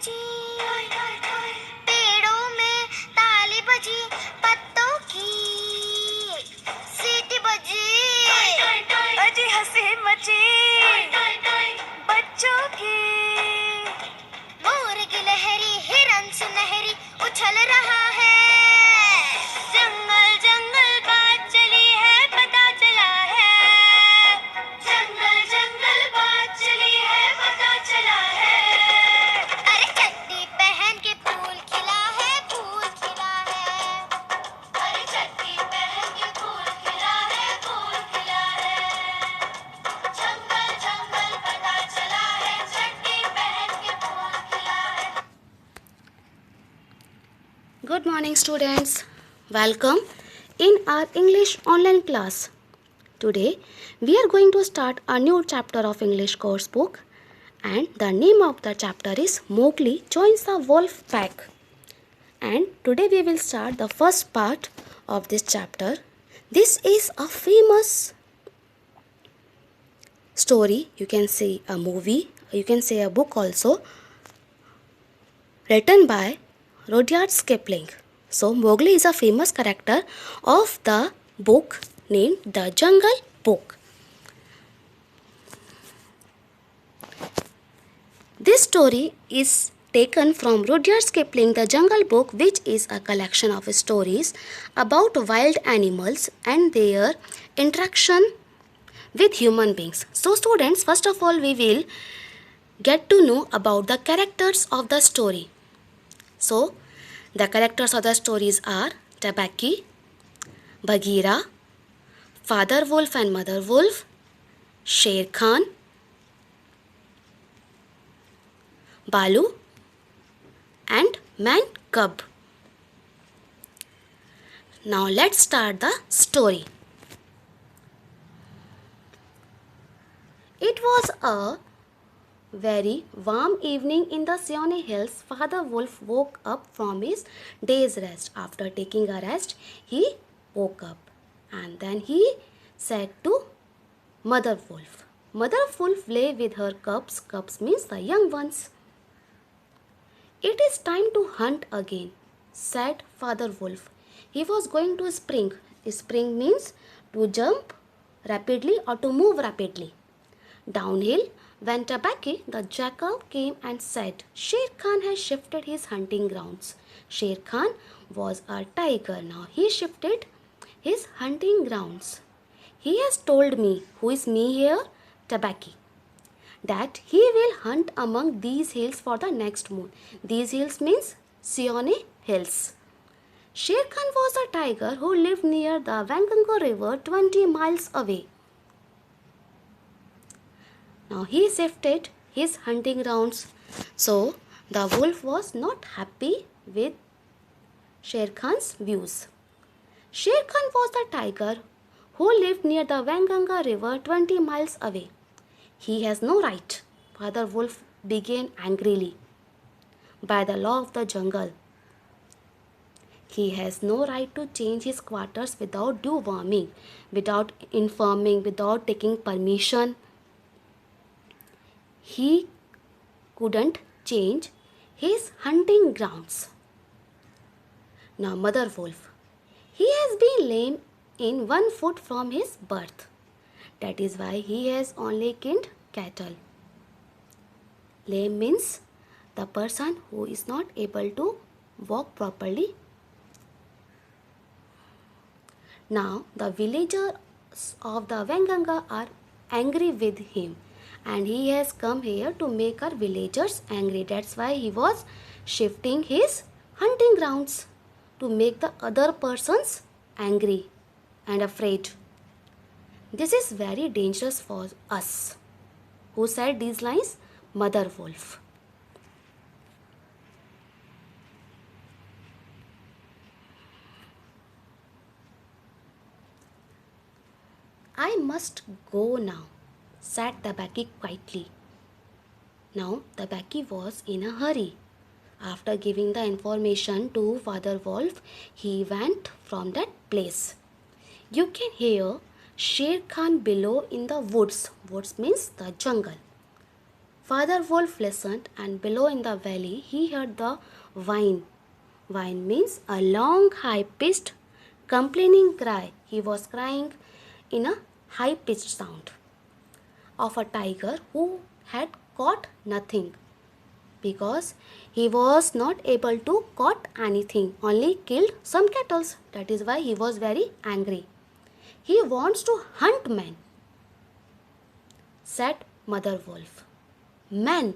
बजी, पेड़ों में ताली बजी, पत्तों की सीटी बजी, अजी हंसी मची बच्चों की। मोर की लहरी हिरन सुनहरी उछल रहा है, जंगल जंगल बात चली है, पता चला है, जंगल जंगल बात चली है, पता चला है। अरे चड्डी पहन के फूल खिला है, फूल खिला है, अरे चड्डी पहन के फूल खिला है, फूल खिला है, जंगल जंगल पता चला है, चड्डी पहन के फूल खिला है। Good morning students. Welcome in our English online class. Today we are going to start a new chapter of English course book and the name of the chapter is Mowgli joins the wolf pack. And today we will start the first part of this chapter. This is a famous story. You can say a movie, you can say a book also, written by Rudyard Kipling. So Mowgli is a famous character of the book named The Jungle Book. This story is taken from Rudyard Kipling The Jungle Book, which is a collection of stories about wild animals and their interaction with human beings. So students, first of all we will get to know about the characters of the story. So, the characters of the stories are Tabaqui, Bagheera, Father Wolf and Mother Wolf, Sher Khan, Balu, and Man Cub. Now, let's start the story. It was a very warm evening in the Seonee Hills. Father Wolf woke up from his day's rest. After taking a rest, he woke up and then he said to Mother Wolf. Mother Wolf lay with her cubs. Cubs means the young ones. It is time to hunt again, said Father Wolf. He was going to spring. Spring means to jump rapidly or to move rapidly. Downhill, when Tabaqui the jackal came and said, Sher Khan has shifted his hunting grounds. Sher Khan was a tiger. Now he shifted his hunting grounds. He has told me, who is me here? Tabaqui, that he will hunt among these hills for the next moon. These hills means Seonee Hills. Sher Khan was a tiger who lived near the Wangango River 20 miles away. Now he shifted his hunting grounds. So the wolf was not happy with Sher Khan's views. Sher Khan was the tiger who lived near the Wanganga River 20 miles away. He has no right, Father Wolf began angrily. By the law of the jungle, he has no right to change his quarters without due warning, without informing, without taking permission. He couldn't change his hunting grounds. Now Mother Wolf, he has been lame in one foot from his birth. That is why he has only killed cattle. Lame means the person who is not able to walk properly. Now the villagers of the Wanganga are angry with him. And he has come here to make our villagers angry. That's why he was shifting his hunting grounds to make the other persons angry and afraid. This is very dangerous for us. Who said these lines? Mother Wolf. I must go now, said Tabaqui quietly. Now Tabaqui was in a hurry. After giving the information to Father Wolf, he went from that place. You can hear Sher Khan below in the woods. Woods means the jungle. Father Wolf listened, and below in the valley he heard the whine. Whine means a long, high-pitched, complaining cry. He was crying in a high-pitched sound of a tiger who had caught nothing, because he was not able to caught anything, only killed some cattle. That is why he was very angry. He wants to hunt men, said Mother Wolf. Men,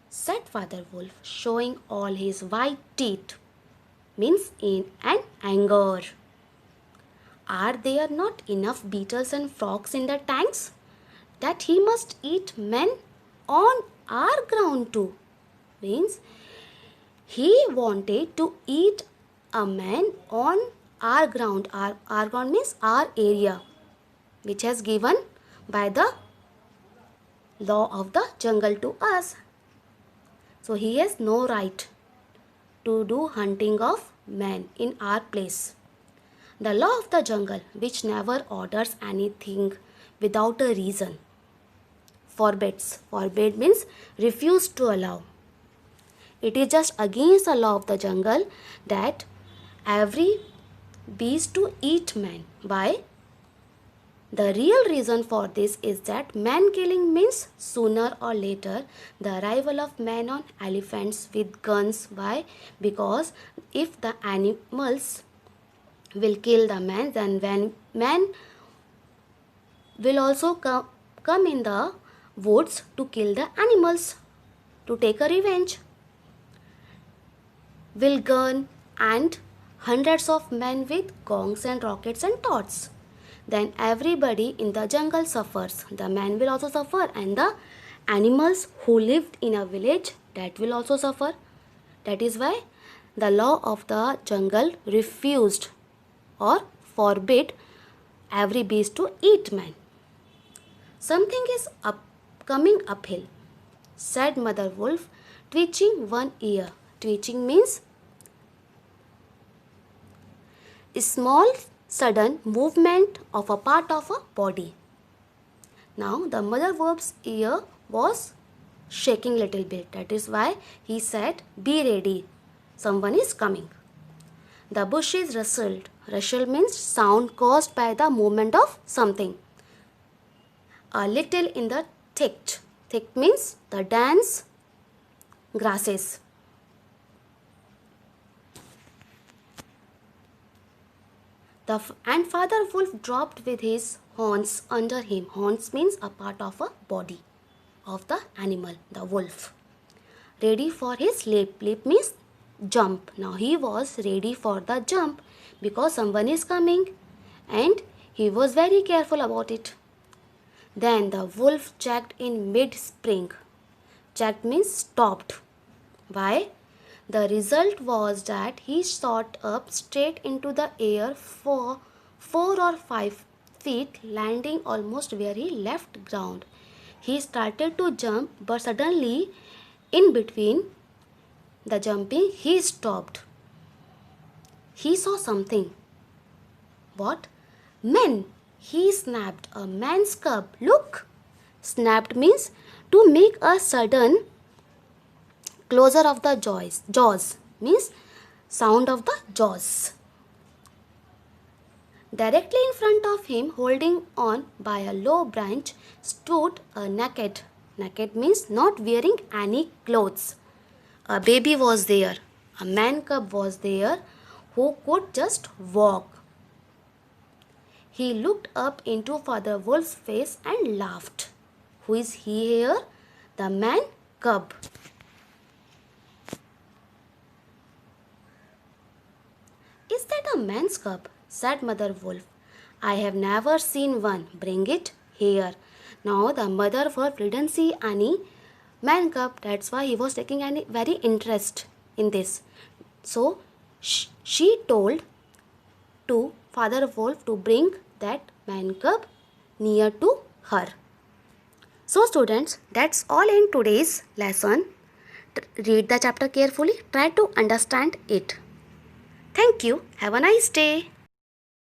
said Father Wolf, showing all his white teeth, means in an anger. Are there not enough beetles and frogs in the tanks that he must eat men on our ground too? Means he wanted to eat a man on our ground. Our ground means our area, which has given by the law of the jungle to us. So he has no right to do hunting of men in our place. The law of the jungle, which never orders anything without a reason, forbids. Forbid means refuse to allow. It is just against the law of the jungle that every beast to eat man. Why? The real reason for this is that man killing means sooner or later the arrival of men on elephants with guns. Why? Because if the animals will kill the man, then when man will also come in the woods to kill the animals, to take a revenge. Will gun and hundreds of men with gongs and rockets and torches. Then everybody in the jungle suffers. The man will also suffer, and the animals who lived in a village, that will also suffer. That is why the law of the jungle refused or forbid every beast to eat man. Something is coming uphill, said Mother Wolf, twitching one ear. Twitching means a small sudden movement of a part of a body. Now the Mother Wolf's ear was shaking little bit. That is why he said, "Be ready, someone is coming." The bushes rustled. Rustle means sound caused by the movement of something. A little in the thicket. Thicket means the dense grasses. And Father Wolf dropped with his horns under him. Horns means a part of a body of the animal, the wolf. Ready for his leap. Leap means jump. Now he was ready for the jump because someone is coming, and he was very careful about it. Then the wolf checked in mid-spring. Checked means stopped. Why? The result was that he shot up straight into the air for 4 or 5 feet, landing almost where he left ground. He started to jump, but suddenly, in between the jumping, he stopped. He saw something. What? Men! He snapped. A man's cub. Look! Snapped means to make a sudden closure of the jaws means sound of the jaws. Directly in front of him, holding on by a low branch, stood a naked. Naked means not wearing any clothes. A baby was there. A man cub was there who could just walk. He looked up into Father Wolf's face and laughed. Who is he here? The man cub. Is that a man's cub? Said Mother Wolf. I have never seen one. Bring it here. Now the Mother Wolf didn't see any man cub. That's why he was taking any very interest in this. So she told to Father Wolf to bring that man cub near to her. So students, that's all in today's lesson. Read the chapter carefully. Try to understand it. Thank you. Have a nice day.